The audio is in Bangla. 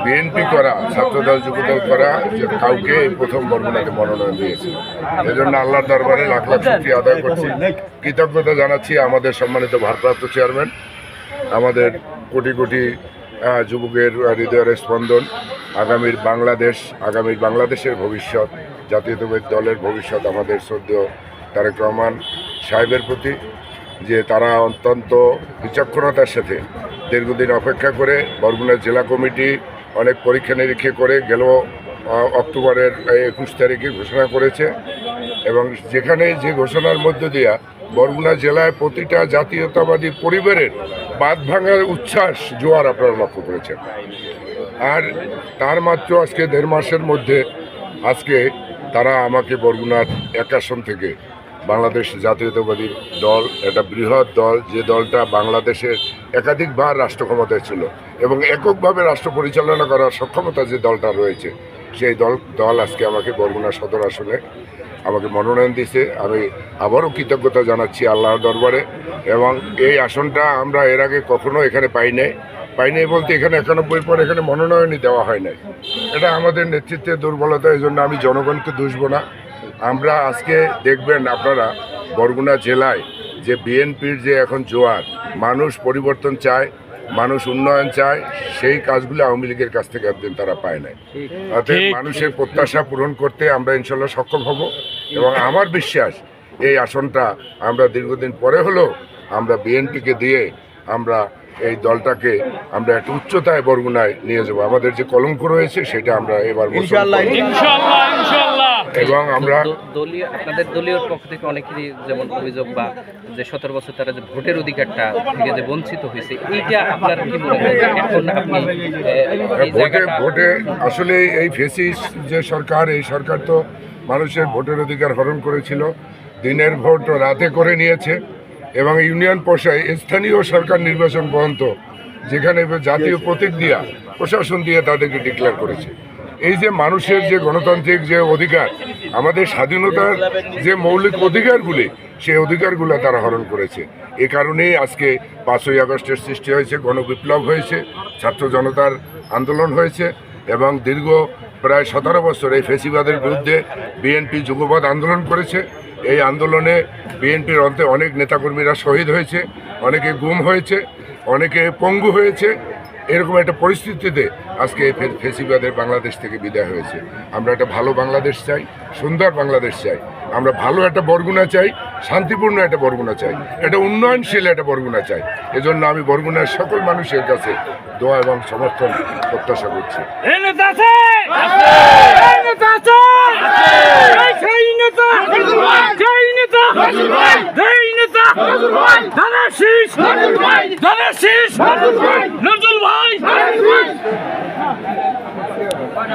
বিএনপি করা, ছাত্রদল যুবদল করা যে কাউকে প্রথম বরগুনাতে মনোনয়ন দিয়েছে। এজন্য আল্লাহর দরবারে লাখ লাখ শুকরিয়া আদায় করছি, কৃতজ্ঞতা জানাচ্ছি আমাদের সম্মানিত ভারপ্রাপ্ত চেয়ারম্যান, আমাদের কোটি কোটি যুবকের হৃদয়ের স্পন্দন, আগামীর বাংলাদেশের ভবিষ্যৎ, জাতীয়তাবাদী দলের ভবিষ্যৎ আমাদের শ্রদ্ধেয় তারেক রহমান সাহেবের প্রতি, যে তারা অত্যন্ত বিচক্ষণতার সাথে দীর্ঘদিন অপেক্ষা করে বরগুনা জেলা কমিটি অনেক পরীক্ষা নিরীক্ষা করে গেল অক্টোবরের 21 তারিখে ঘোষণা করেছে, এবং যেখানে যে ঘোষণার মধ্য দিয়া বরগুনা জেলায় প্রতিটা জাতীয়তাবাদী পরিবারের বাঁধ ভাঙার উচ্ছ্বাস জোয়ার আপনারা লক্ষ্য করেছেন। আর তার মাত্র আজকে 1.5 মাসের মধ্যে আজকে তারা আমাকে বরগুনার 1 আসন থেকে বাংলাদেশ জাতীয়তাবাদী দল, একটা বৃহৎ দল, যে দলটা বাংলাদেশের একাধিকবার রাষ্ট্র ক্ষমতায় ছিল এবং এককভাবে রাষ্ট্র পরিচালনা করার সক্ষমতা যে দলটা রয়েছে, সেই দল আজকে আমাকে বরগুনা সদর আসনে আমাকে মনোনয়ন দিয়েছে। আমি আবারও কৃতজ্ঞতা জানাচ্ছি আল্লাহর দরবারে। এবং এই আসনটা আমরা এর আগে কখনো এখানে পাই নাই বলতে এখানে 91 পর এখানে মনোনয়নই দেওয়া হয় নাই। এটা আমাদের নেতৃত্বের দুর্বলতা, এই জন্য আমি জনগণকে দুষব না। আমরা আজকে দেখবেন আপনারা বরগুনা জেলায় যে বিএনপির যে এখন জোয়ার, মানুষ পরিবর্তন চায়, মানুষ উন্নয়ন চায়, সেই কাজগুলো আওয়ামী লীগের কাছ থেকে একদিন তারা পায় নাই। অতএব মানুষের প্রত্যাশা পূরণ করতে আমরা ইনশাল্লাহ সক্ষম হব, এবং আমার বিশ্বাস এই আসনটা আমরা দীর্ঘদিন পরে হলেও আমরা বিএনপিকে দিয়ে আমরা এই দলটাকে আমরা একটা উচ্চতায় বরগুনায় নিয়ে যাবো। আমাদের যে কলঙ্ক রয়েছে সেটা আমরা এবার এবং আমরা আপনাদের দলীয় পক্ষ থেকে অনেকেরই যেমন অভিযোগ বা যে 17 বছর তারা যে ভোটের অধিকারটা থেকে যে বঞ্চিত হয়েছে, এইটা আপনার কি মনে হয় এখন আপনি ভোটে আসলে এই ফেসিস যে সরকার, এই সরকার তো মানুষের ভোটের অধিকার হরণ করেছিল, দিনের ভোট রাতে করে নিয়েছে, এবং ইউনিয়ন পর্যায়ে স্থানীয় সরকার নির্বাচন পর্যন্ত যেখানে জাতীয় প্রতীক দিয়া প্রশাসন দিয়ে তাদেরকে ডিক্লেয়ার করেছে। এই যে মানুষের যে গণতান্ত্রিক যে অধিকার, আমাদের স্বাধীনতার যে মৌলিক অধিকারগুলি, সেই অধিকারগুলো তারা হরণ করেছে। এ কারণেই আজকে 5ই আগস্টের সৃষ্টি হয়েছে, গণবিপ্লব হয়েছে, ছাত্র জনতার আন্দোলন হয়েছে, এবং দীর্ঘ প্রায় 17 বছর এই ফেসিবাদের বিরুদ্ধে বিএনপি যুগপৎ আন্দোলন করেছে। এই আন্দোলনে বিএনপির অনেক নেতাকর্মীরা শহীদ হয়েছে, অনেকে গুম হয়েছে, অনেকে পঙ্গু হয়েছে। এরকম একটা পরিস্থিতিতে আজকে ফেসিবাদের বাংলাদেশ থেকে বিদায় হয়েছে। আমরা একটা ভালো বাংলাদেশ চাই, সুন্দর বাংলাদেশ চাই, আমরা ভালো একটা বরগুনা চাই, শান্তিপূর্ণ একটা বরগুনা চাই, একটা উন্নয়নশীল একটা বরগুনা চাই। এজন্য আমি বরগুনার সকল মানুষের কাছে দোয়া এবং সমর্থন প্রত্যাশা করছি। ধানের শীষ